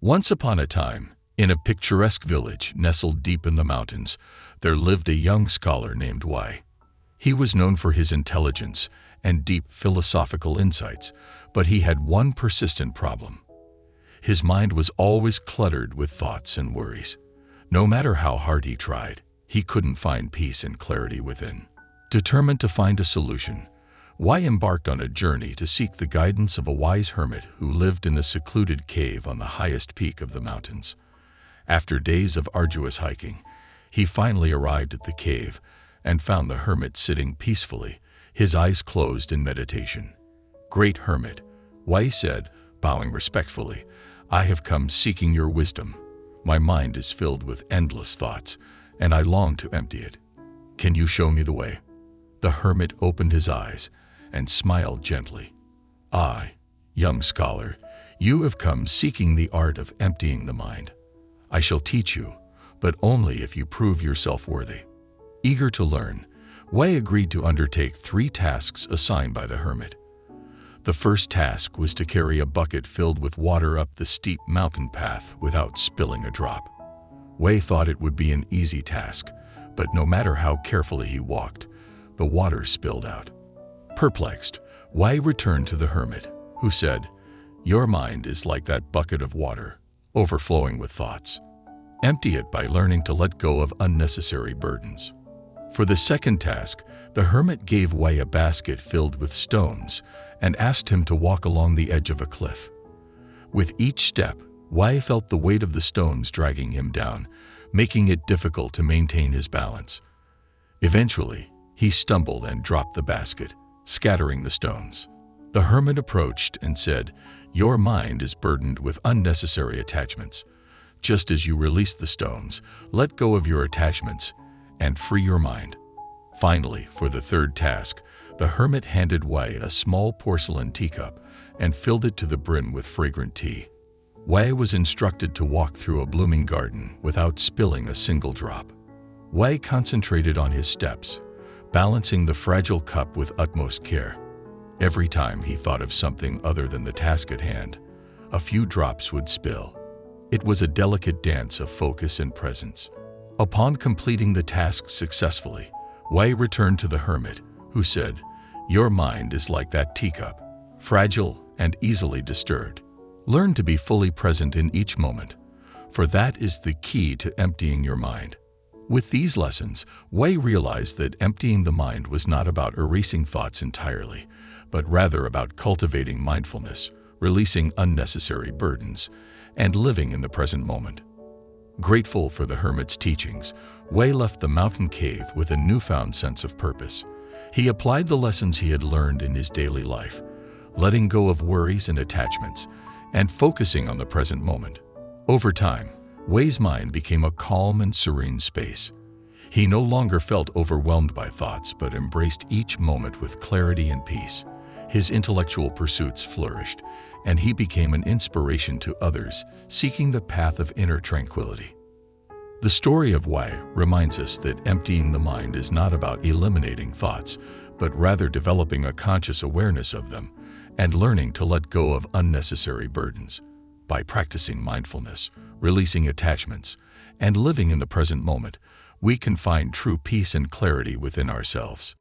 Once upon a time, in a picturesque village nestled deep in the mountains, there lived a young scholar named Wei. He was known for his intelligence and deep philosophical insights, but he had one persistent problem. His mind was always cluttered with thoughts and worries. No matter how hard he tried, he couldn't find peace and clarity within. Determined to find a solution, Wei embarked on a journey to seek the guidance of a wise hermit who lived in a secluded cave on the highest peak of the mountains. After days of arduous hiking, he finally arrived at the cave and found the hermit sitting peacefully, his eyes closed in meditation. "Great hermit," Wei said, bowing respectfully, "I have come seeking your wisdom. My mind is filled with endless thoughts, and I long to empty it. Can you show me the way?" The hermit opened his eyes and smiled gently. "I, young scholar, you have come seeking the art of emptying the mind. I shall teach you, but only if you prove yourself worthy." Eager to learn, Wei agreed to undertake 3 tasks assigned by the hermit. The first task was to carry a bucket filled with water up the steep mountain path without spilling a drop. Wei thought it would be an easy task, but no matter how carefully he walked, the water spilled out. Perplexed, Wei returned to the hermit, who said, "Your mind is like that bucket of water, overflowing with thoughts. Empty it by learning to let go of unnecessary burdens." For the second task, the hermit gave Wei a basket filled with stones and asked him to walk along the edge of a cliff. With each step, Wei felt the weight of the stones dragging him down, making it difficult to maintain his balance. Eventually, he stumbled and dropped the basket, scattering the stones. The hermit approached and said, "Your mind is burdened with unnecessary attachments. Just as you release the stones, let go of your attachments and free your mind." Finally, for the third task, the hermit handed Wei a small porcelain teacup and filled it to the brim with fragrant tea. Wei was instructed to walk through a blooming garden without spilling a single drop. Wei concentrated on his steps, balancing the fragile cup with utmost care. Every time he thought of something other than the task at hand, a few drops would spill. It was a delicate dance of focus and presence. Upon completing the task successfully, Wei returned to the hermit, who said, "Your mind is like that teacup, fragile and easily disturbed. Learn to be fully present in each moment, for that is the key to emptying your mind." With these lessons, Wei realized that emptying the mind was not about erasing thoughts entirely, but rather about cultivating mindfulness, releasing unnecessary burdens, and living in the present moment. Grateful for the hermit's teachings, Wei left the mountain cave with a newfound sense of purpose. He applied the lessons he had learned in his daily life, letting go of worries and attachments, and focusing on the present moment. Over time, Wei's mind became a calm and serene space. He no longer felt overwhelmed by thoughts, but embraced each moment with clarity and peace. His intellectual pursuits flourished, and he became an inspiration to others seeking the path of inner tranquility. The story of Wei reminds us that emptying the mind is not about eliminating thoughts, but rather developing a conscious awareness of them and learning to let go of unnecessary burdens. By practicing mindfulness, releasing attachments, and living in the present moment, we can find true peace and clarity within ourselves.